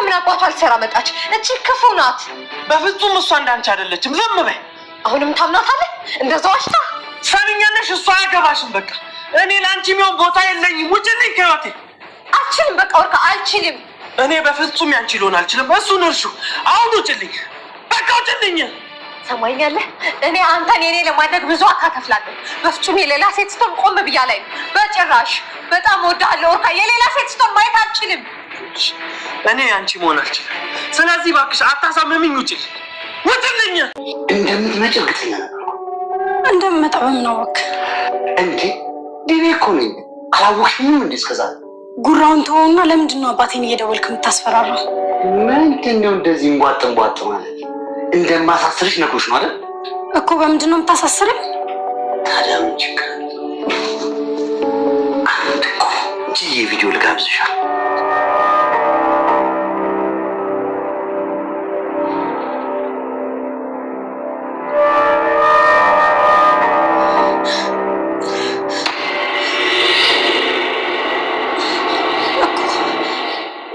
ምን አቋቷ አልሰራ መጣች? እቺ ክፉ ናት። በፍጹም እሷ እንዳንቺ አይደለችም። ዝም በይ። አሁንም ታምናታለህ? እንደዛው አሽታ ሰሚኛለሽ? እሷ አያገባሽም። በቃ እኔ ላንቺ የሚሆን ቦታ የለኝም። ውጭልኝ ከህይወቴ። አልችልም። በቃ ወርቃ አልችልም። እኔ በፍጹም ያንቺ ልሆን አልችልም። እሱን እርሹ። አሁን ውጭልኝ። በቃ ውጭልኝ። ሰማኛለህ? እኔ አንተን የኔ ለማድረግ ብዙ አካከፍላለሁ። በፍጹም የሌላ ሴት ስትሆን ቆም ብያ ላይ በጭራሽ። በጣም ወዳለሁ ወርቃ። የሌላ ሴት ስትሆን ማየት አልችልም። እኔ ያንቺ መሆን አልችልም። ስለዚህ እባክሽ አታሳምሚኝ። ውጭልኝ። ውጭልኝ። እንደምትመጪ እርግጠኛ ነበር። እንደምመጣ በምን አወቅ እንዴ? ዲኔ እኮ ነኝ። አላወቅሽኝም እንዴ? እስከዛ ጉራውን ተወውና ለምንድን ነው አባቴን እየደወልክ የምታስፈራራው? ምንድን ነው እንደዚህ እንቧጥ ማለት? እንደማሳስርሽ ነግሮሽ ነው አይደል? እኮ በምንድን ነው የምታሳስረኝ? ታዲያ ምን ችግር አለ? አንድ እኮ ቪዲዮ ልጋብዝሻ።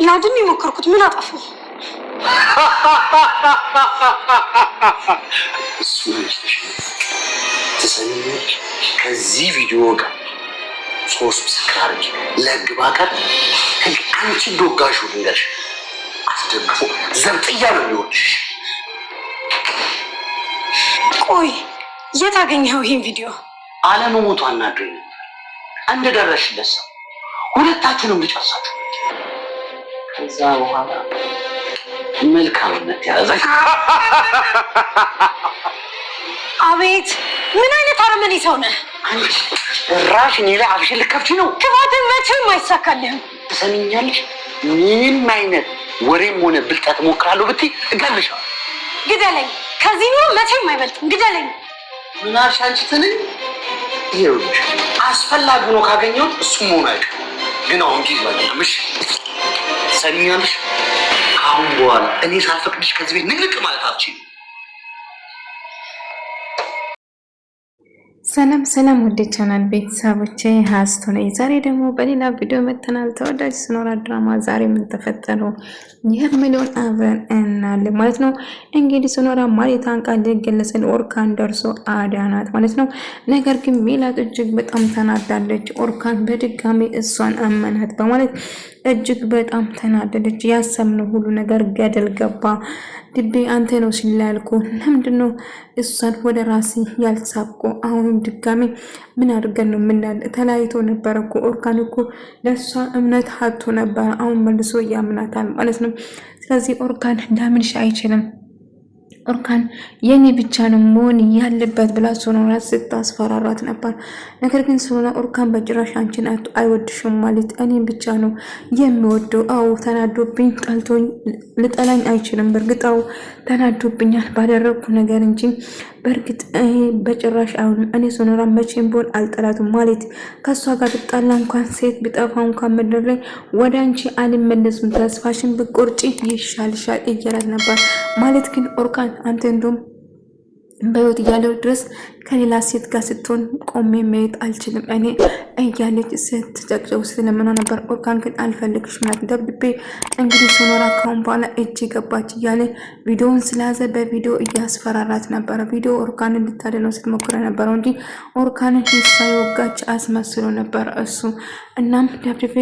ላድን የሞከርኩት ምን አጠፉ? እሱ ነሽ ትሰሚኛለሽ? ከዚህ ቪዲዮ ጋር 3 ምስክር አድርጊ ለህግ ባቀር አንቺ ዶጋሹ ድንገሽ አስደግፎ ዘብጥያ ነው የሚወድሽ። ቆይ የት አገኘኸው ይሄን ቪዲዮ? አለመሞቷ አናዶኝ እንደደረሽለት ሰው ሁለታችሁንም ልጨርሳችሁ። ከዛ በኋላ መልካምነት ያዘኝ። አቤት ምን አይነት አረመኔ ሰው ነህ አንቺ! ራሽ እኔ ላይ አፍሽን ልከፍቺ ነው? ክፋትን መቼም አይሳካልህም። ትሰሚኛለሽ? ምንም አይነት ወሬም ሆነ ብልጠት ሞክራለሁ ብትይ እገልሻለሁ። ግደለኝ። ከዚህ ኑሮ መቼም አይበልጥም። ግደለኝ። ምን አልሽ አንቺ? ትንኝ ይኸውልሽ፣ አስፈላጊ ነው ካገኘሁት እሱ መሆን አይቀርም። ግን አሁን ጊዜ ባለምሽ ትሰሚኛለሽ? አሁን በኋላ እኔ ሳልፈቅድሽ ከዚህ ቤት ንቅንቅ ማለት አትችይም። ሰላም ሰላም፣ ወደ ቻናል ቤተሰቦቼ ሀስቶ ነኝ። ዛሬ ደግሞ በሌላ ቪዲዮ መተናል። ተወዳጅ ሶኖራ ድራማ ዛሬ ምን ተፈጠረው የሚለውን አብረን እናያለን ማለት ነው። እንግዲህ ሶኖራ ማለታን ቃል ገለጸን ኦርካን ደርሶ አዳናት ማለት ነው። ነገር ግን ሜላት እጅግ በጣም ተናዳለች። ኦርካን በድጋሚ እሷን አመናት በማለት እጅግ በጣም ተናደደች። ያሰብነው ሁሉ ነገር ገደል ገባ። ድቤ አንተ ነው ሲላልኩ ለምንድነው እሷን ወደ ራሴ ያልሳብኩ? አሁንም ድጋሚ ምን አድርገን ነው ምናል? ተለያይቶ ነበር እኮ ኦርካን እኮ ለሷ እምነት ሀቶ ነበር። አሁን መልሶ ያምናታል ማለት ነው። ስለዚህ ኦርካን ዳምንሽ አይችልም። ኦርካን የኔ ብቻ ነው መሆን ያለበት ብላ ሶኖራ ስታስፈራራት ነበር። ነገር ግን ሶኖራ ኦርካን በጭራሽ አንቺን አይወድሽም ማለት እኔን ብቻ ነው የሚወደው። አዎ ተናዶብኝ ጠልቶኝ ልጠላኝ አይችልም። በእርግጥ አዎ ተናዶብኛል ባደረኩ ነገር እንጂ በእርግጥ በጭራሽ አሁን እኔ ሶኖራ መቼም ቢሆን አልጠላትም ማለት ከሷ ጋር ብጣላ እንኳን ሴት ቢጠፋ እንኳን ምድር ላይ ወደ አንቺ አልመለስም። ተስፋሽን ብቆርጪ ይሻልሻል እያላት ነበር ማለት ግን ኦርካን አንተ እንደውም በህይወት እያለው ድረስ ከሌላ ሴት ጋር ስትሆን ቆሜ ማየት አልችልም እኔ እያለች ስትጨቅጨው ስለምን ነበር። ኦርካን ግን አልፈልግሽ ማለት ደብድቤ እንግዲህ ሶኖራ ካሁን በኋላ እጅ ገባች እያለ ቪዲዮውን ስለያዘ በቪዲዮ እያስፈራራት ነበር። ቪዲዮ ኦርካን እንድታደለው ስትሞክረ ነበረው እንጂ ኦርካን ሂሳ የወጋች አስመስሎ ነበር እሱ። እናም ደብድቤ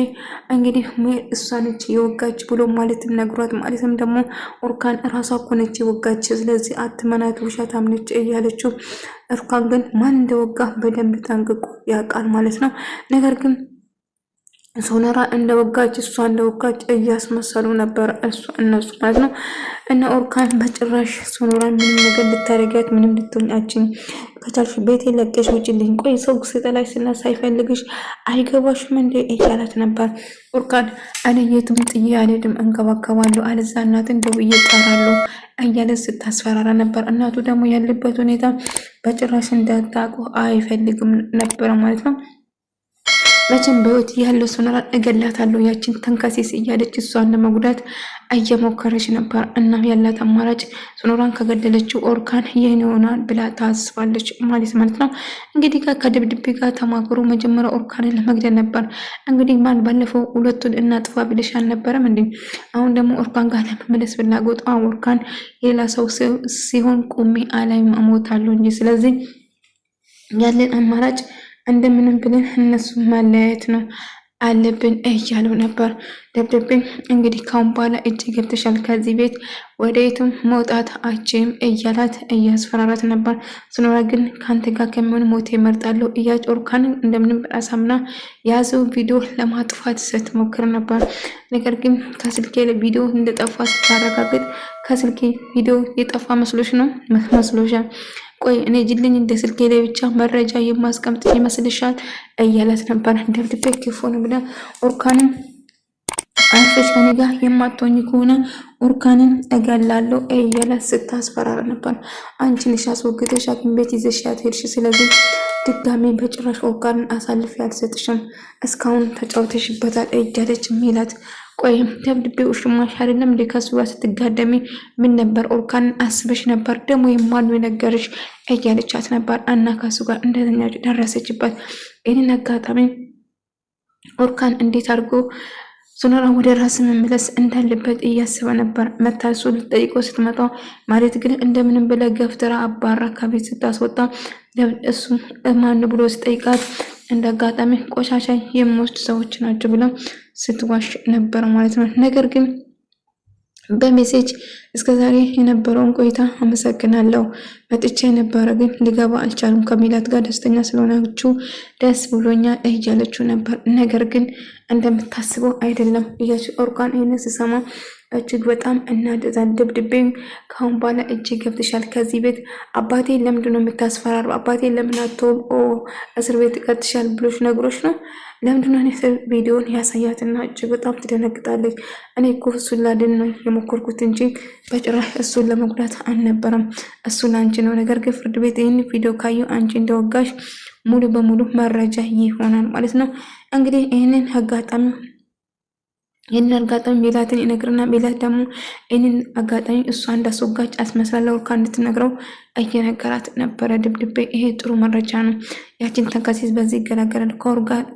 እንግዲህ እሷ ነች የወጋች ብሎ ማለትም ነግሯት ማለትም ደግሞ ኦርካን ራሷ እኮ ነች የወጋች ስለዚህ አትመናት ውሸታም ነች እያለችው ኦርካን ግን ማን እንደወጋ በደንብ ጠንቅቆ ያውቃል ማለት ነው። ነገር ግን ሶኖራ እንደወጋች እሷ እንደወጋች እያስመሰሉ ነበር እነሱ ማለት ነው። እና ኦርካን በጭራሽ ሶኖራ ምንም ነገር ልታረጋት ምንም ልትሆኛችን ከቻልሽ ቤት ለቀሽ ውጪልኝ። ቆይ ሰው ሲጠላሽ ስናሳ አይፈልግሽ አይገባሽም እንዴ እያላት ነበር። ኦርካን እኔ የትም ጥዬ አልሄድም እንከባከባለሁ አለዛ እናትን ደውዬ እጠራለሁ እያለ ስታስፈራራ ነበር። እናቱ ደግሞ ያለበት ሁኔታ በጭራሽ እንዳታውቁ አይፈልግም ነበር ማለት ነው። መቼም በህይወት ያለው ሱኖራን እገላታለሁ ያችን ተንከሲስ እያለች እሷን ለመጉዳት እየሞከረች ነበር። እናም ያላት አማራጭ ሱኖራን ከገደለችው ኦርካን ይህን ይሆናል ብላ ታስባለች ማለት ነው። እንግዲህ ከድብድቤ ጋር ተማክሮ መጀመሪያ ኦርካንን ለመግደል ነበር። እንግዲህ ማን ባለፈው ሁለቱን እናጥፋ ብለሽ አልነበረም እንዴ? አሁን ደግሞ ኦርካን ጋር ለመመለስ ፍላጎት ኦርካን የሌላ ሰው ሲሆን ቁሜ አላይም እሞታለሁ እንጂ ስለዚህ ያለን አማራጭ እንደምንም ብለን እነሱ ማለያየት ነው አለብን እያለው ነበር። ደብዳቤ እንግዲህ ካሁን በኋላ እጅ ገብተሻል፣ ከዚህ ቤት ወደ የትም መውጣት አችም እያላት እያስፈራራት ነበር። ሱኖራ ግን ከአንተ ጋር ከሚሆን ሞት እመርጣለሁ እያች ኦርካንን እንደምንም አሳምና የያዘው ቪዲዮ ለማጥፋት ስትሞክር ነበር። ነገር ግን ከስልኬ ቪዲዮ እንደጠፋ ስታረጋግጥ ከስልኬ ቪዲዮ የጠፋ መስሎሻል? ቆይ እኔ ጅልኝ እንደ ስልኬ ላይ ብቻ መረጃ የማስቀምጥ ይመስልሻል? እያላት ነበር። ደብዳቤ ክፉን ብላ ኦርካንን አልፈሽ ከኔ ጋር የማትሆኝ ከሆነ ኦርካንን እገላለሁ እያላት ስታስፈራራ ነበር። አንቺ ነሽ አስወግደሽ ሐኪም ቤት ይዘሻት ሄድሽ። ስለዚህ ድጋሜ በጭራሽ ኦርካንን አሳልፌ አልሰጥሽም፣ እስካሁን ተጫውተሽበታል እያለች ሚላት። ቆይ ደብዳቤ ውሽማሽ አይደለም እንዴ? ከሱ ጋር ስትጋደሚ ምን ነበር? ኦርካንን አስበሽ ነበር ደግሞ የማሉ የነገርሽ እያለቻት ነበር። እና ከሱ ጋር እንደተኛች ደረሰችበት። ይህንን አጋጣሚ ኦርካን እንዴት አድርጎ ሱኖራ ወደ ራስ መመለስ እንዳለበት እያሰበ ነበር። መታሱ ልጠይቆ ስትመጣ ማለት ግን እንደምንም ብለ ገፍትራ አባራ ከቤት ስታስወጣ እሱ ማን ብሎ ስጠይቃት እንደ አጋጣሚ ቆሻሻ የሚወስድ ሰዎች ናቸው ብላ ስትዋሽ ነበር ማለት ነው። ነገር ግን በሜሴጅ እስከዛሬ የነበረውን ቆይታ አመሰግናለሁ፣ መጥቼ ነበረ ግን ሊገባ አልቻሉም፣ ከሚላት ጋር ደስተኛ ስለሆናችሁ ደስ ብሎኛል እያለችው ነበር። ነገር ግን እንደምታስበው አይደለም እያች ኦርካን ይህን ስሰማ እጅግ በጣም እናደዛል። ደብድቤም ካሁን በኋላ እጅግ ገብተሻል ከዚህ ቤት። አባቴ ለምንድን ነው የምታስፈራሩ? አባቴ ለምን አትተውም? እስር ቤት ቀጥሻል ብሎሽ ነግሮች ነው? ለምንድን ነው ቪዲዮን ያሳያትና እጅግ በጣም ትደነግጣለች። እኔ እኮ እሱን ላድን ነው የሞከርኩት እንጂ በጭራሽ እሱን ለመጉዳት አልነበረም። እሱ ለአንቺ ነው። ነገር ግን ፍርድ ቤት ይህን ቪዲዮ ካየው አንቺ እንደወጋሽ ሙሉ በሙሉ መረጃ ይሆናል ማለት ነው። እንግዲህ ይህንን አጋጣሚ ሜላትን ይነግርና ሜላት ደግሞ ይህንን አጋጣሚ እሷ እንዳስወጋች አስመስላለ ኦርካን እንድትነግረው እየነገራት ነበረ። ድብድቤ ይሄ ጥሩ መረጃ ነው። ያችን ተንከሲስ በዚህ ይገላገላል።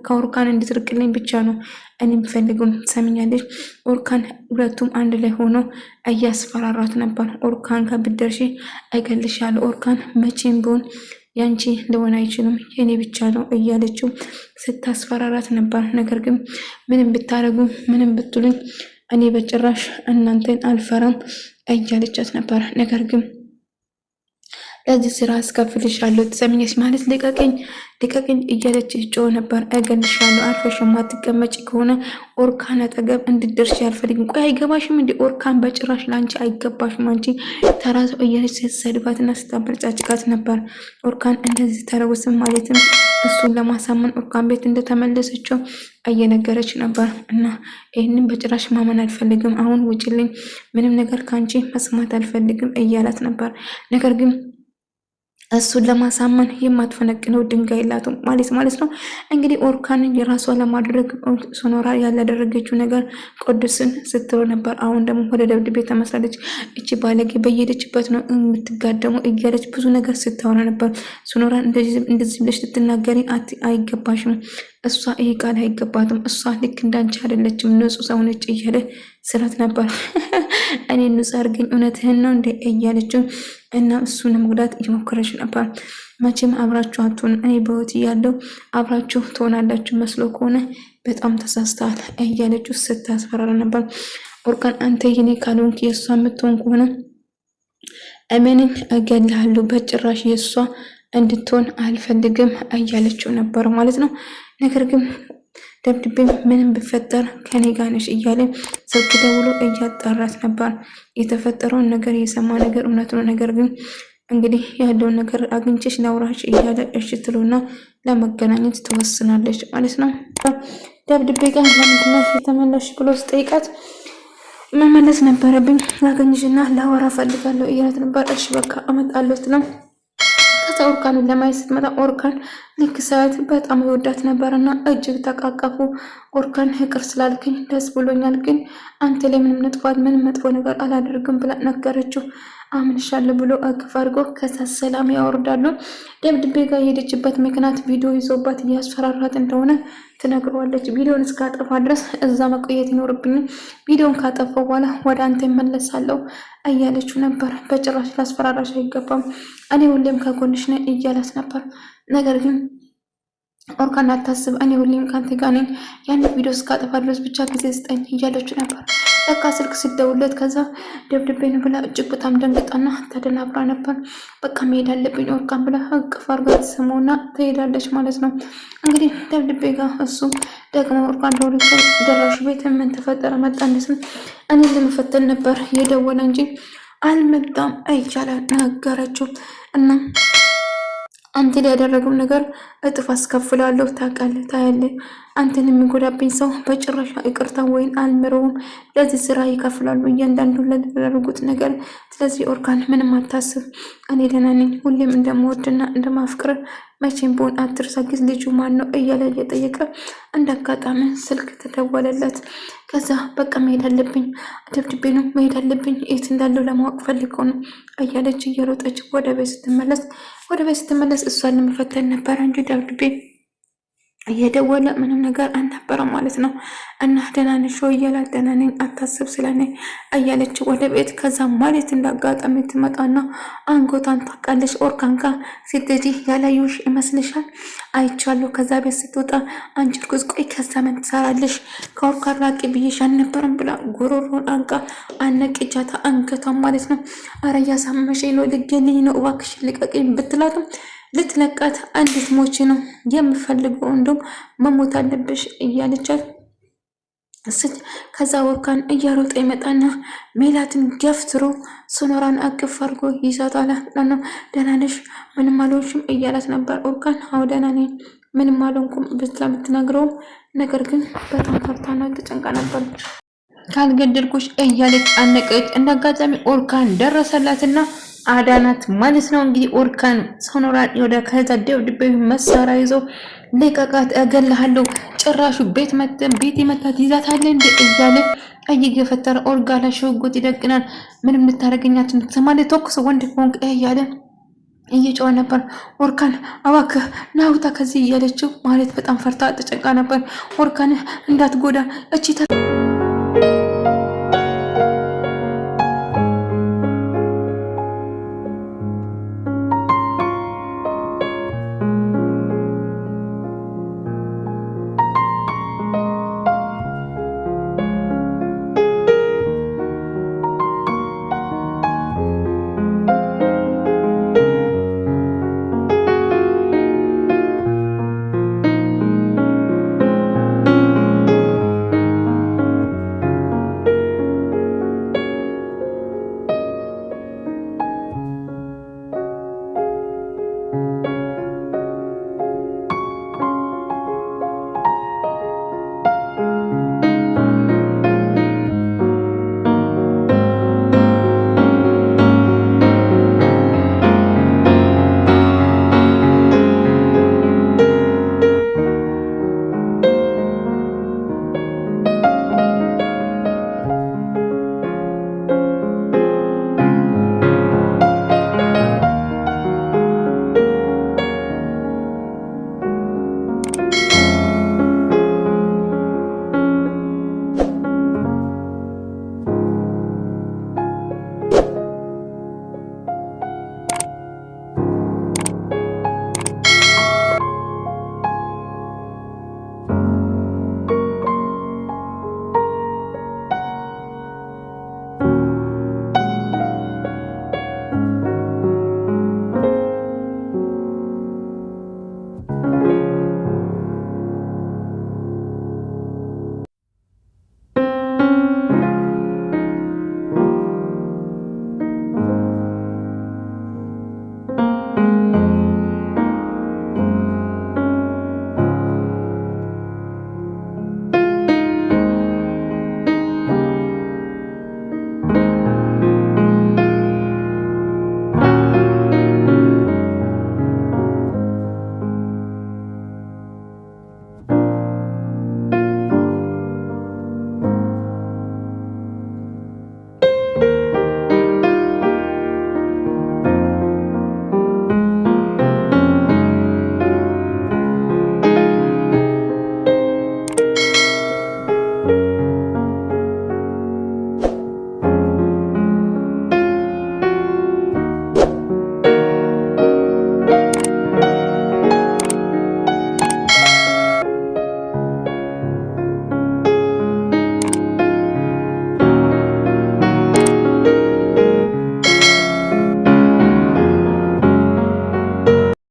ከኦርካን እንድትርቅልኝ ብቻ ነው እኔ የምፈልገው። ሰምኛለች። ኦርካን ሁለቱም አንድ ላይ ሆኖ እያስፈራራት ነበር። ኦርካን ከብደርሽ እገልሻለሁ፣ ኦርካን መቼም ቢሆን ያንቺ እንደሆነ አይችልም የኔ ብቻ ነው እያለችው ስታስፈራራት ነበር። ነገር ግን ምንም ብታረጉ ምንም ብትሉኝ እኔ በጭራሽ እናንተን አልፈራም እያለቻት ነበር። ነገር ግን ለዚህ ስራ አስከፍልሻለሁ ትሰሚኛለሽ ማለት ልቀቅኝ እያለች ጮህ ነበር። እገልሻለሁ፣ አርፈሽ የማትቀመጪ ከሆነ ኦርካን አጠገብ እንድትደርሺ አልፈልግም። ቆይ አይገባሽም እንዴ? ኦርካን በጭራሽ ላንቺ አይገባሽም፣ አንቺ ተራ ሰው እያለች ስትሰድባትና ስታበረጫጭቃት ነበር። ኦርካን እንደዚህ ተረውስም ማለትም እሱን ለማሳመን ኦርካን ቤት እንደተመለሰችው እየነገረች ነበር። እና ይህንን በጭራሽ ማመን አልፈልግም፣ አሁን ውጭልኝ፣ ምንም ነገር ከአንቺ መስማት አልፈልግም እያላት ነበር። ነገር ግን እሱን ለማሳመን የማትፈነቅነው ድንጋይ የላትም ማለት ነው። እንግዲህ ኦርካንን የራሷ ለማድረግ ሱኖራ ያላደረገችው ነገር ቅዱስን ስትለው ነበር። አሁን ደግሞ ወደ ደብድቤ ተመስላለች። እቺ ባለጌ በየሄደችበት ነው የምትጋደመው እያለች ብዙ ነገር ስታወራ ነበር። ሱኖራን እንደዚህ ብለሽ ልትናገሪ አይገባሽም፣ እሷ ይሄ ቃል አይገባትም፣ እሷ ልክ እንዳንቺ አይደለችም፣ ንጹህ ሰው ነች እያለ ስላት ነበር። እኔ ንጹህ አድርገኝ እውነትህን ነው እንደ እያለችው እና እሱን ለመጉዳት እየሞከረች ነበር። መቼም አብራችሁ አትሆን፣ እኔ በህይወት እያለሁ አብራችሁ ትሆናላችሁ መስሎ ከሆነ በጣም ተሳስተሃል እያለችው ስታስፈራራ ነበር። ኦርካን አንተ የኔ ካልሆንክ የእሷ የምትሆን ከሆነ እመንን እገልሃለሁ፣ በጭራሽ የእሷ እንድትሆን አልፈልግም እያለችው ነበር ማለት ነው። ነገር ግን ደብድቤ ምንም ብፈጠር ከኔ ጋር ነሽ እያለ ስልክ ደውሎ እያጣራት ነበር። የተፈጠረውን ነገር የሰማ ነገር እውነት ነው። ነገር ግን እንግዲህ ያለውን ነገር አግኝቼሽ ላውራሽ እያለ እሺ ትሎና ለመገናኘት ትወስናለች ማለት ነው። ደብድቤ ጋር ለምንድን ነው የተመለስሽ ብሎ ስጠይቃት መመለስ ነበረብኝ፣ ላገኝሽና ላወራ ፈልጋለሁ እያለት ነበር። እሺ በቃ እመጣለሁ ትለም። ከዛ ኦርካንን ለማየት ስትመጣ ኦርካን ልክ ሰዓት በጣም ይወዳት ነበርና እጅግ ተቃቀፉ። ኦርካን ይቅር ስላልከኝ ደስ ብሎኛል፣ ግን አንተ ላይ ምንም ጥፋት ምንም መጥፎ ነገር አላደርግም ብላ ነገረችው። አምንሻለሁ ብሎ እቅፍ አድርጎ ከዛ ሰላም ያወርዳሉ። ደብድቤ ጋር የሄደችበት ምክንያት ቪዲዮ ይዞባት እያስፈራራት እንደሆነ ትነግረዋለች። ቪዲዮን እስካጠፋ ድረስ እዛ መቆየት ይኖርብኝ፣ ቪዲዮን ካጠፋው በኋላ ወደ አንተ እመለሳለሁ እያለችው ነበር። በጭራሽ ላስፈራራሽ አይገባም፣ እኔ ሁሌም ከጎንሽ ነኝ እያላት ነበር። ነገር ግን ኦርካን አታስብ፣ እኔ ሁሌም ከአንተ ጋር ነኝ፣ ያን ቪዲዮ እስካጠፋ ድረስ ብቻ ጊዜ ስጠኝ እያለችው ነበር። በቃ ስልክ ሲደውለት ከዛ ደብድቤን ብላ እጅግ በጣም ደንግጣና ተደናብራ ነበር። በቃ መሄድ አለብኝ ኦርካን ብላ እቅፍ አድርጋ ስመውና ትሄዳለች ማለት ነው። እንግዲህ ደብድቤ ጋር እሱ ደግሞ ኦርካን ደራሽ ቤት ምን ተፈጠረ መጣንስም እኔ ለመፈተን ነበር የደወለ እንጂ አልመጣም አይቻለ ነገረችው። እና አንተ ላይ ያደረገው ነገር እጥፍ አስከፍላለሁ ታውቃለህ፣ ታያለህ። አንተን የሚጎዳብኝ ሰው በጭራሽ ይቅርታ ወይን አልምረውም። ለዚህ ስራ ይከፍላሉ እያንዳንዱ ለተደረጉት ነገር። ስለዚህ ኦርካን ምንም አታስብ፣ እኔ ደህና ነኝ። ሁሌም እንደምወድና እንደማፍቅር መቼም ቢሆን አትርሳ። ጊዜ ልጁ ማን ነው እያለ እየጠየቀ እንደ አጋጣሚ ስልክ ተደወለለት። ከዛ በቃ መሄድ አለብኝ፣ ደብድቤ ነው መሄድ አለብኝ፣ የት እንዳለው ለማወቅ ፈልገው ነው እያለች እየሮጠች ወደ ቤት ስትመለስ እሷን ለመፈተን ነበረ እንጂ ደብድቤ እየደወለ ምንም ነገር አልነበረም ማለት ነው። እና ደህና ነሽ ወይ እያላት ደህና ነኝ አታስብ ስለኔ እያለች ወደ ቤት ከዛ ማለት እንዳጋጣሚ ትመጣና አንጎቷን ታውቃለች። ኦርካን ጋር ስትሄጂ ያላዩሽ ይመስልሻል? አይቻለሁ። ከዛ ቤት ስትወጣ አንቺ እርጉዝ፣ ቆይ ከዛ ምን ትሰራለሽ? ከኦርካን ራቂ ብዬሽ አልነበረም ብላ ጉሮሮን አንቃ አነቅቻታ አንገቷን ማለት ነው። አረ እያሳመመሽኝ ነው፣ ልገለኝ ነው፣ እባክሽ ልቀቂኝ ብትላትም ልትለቃት አንዲት ሞች ነው የምፈልገው፣ እንደውም መሞት አለብሽ እያለቻት ከዛ ኦርካን እያሮጠ ይመጣና ሜላትን ገፍትሮ ሶኖራን አቅፍ አድርጎ ይዛታል። ደህና ነሽ ምንም አልሆንሽም እያላት ነበር። ኦርካን አዎ ደህና ነኝ ምንም አልሆንኩም ብትላ ብትነግረውም ነገር ግን በጣም ፈርታና ተጨንቃ ነበር። ካልገደልኩሽ እያለች አነቀች። እንዳጋጣሚ ኦርካን ደረሰላትና አዳናት ማለት ነው። እንግዲህ ኦርካን ሶኖራን ወደ ከዛ ደብድቤ መሳሪያ ይዞ ለቀቃት፣ እገልሃለሁ፣ ጭራሹ ቤት መታት ይዛታለ እንደ እያለ እየገፈተረ ኦርጋ ላይ ሽጉጥ ይደቅናል። ምንም ልታረገኛት ሰማለ ተኩስ ወንድ ኮንክ እያለ እየጮኸ ነበር። ኦርካን እባክህ ናውጣ ከዚህ እያለችው ማለት በጣም ፈርታ ተጨንቃ ነበር። ኦርካን እንዳትጎዳ እቺ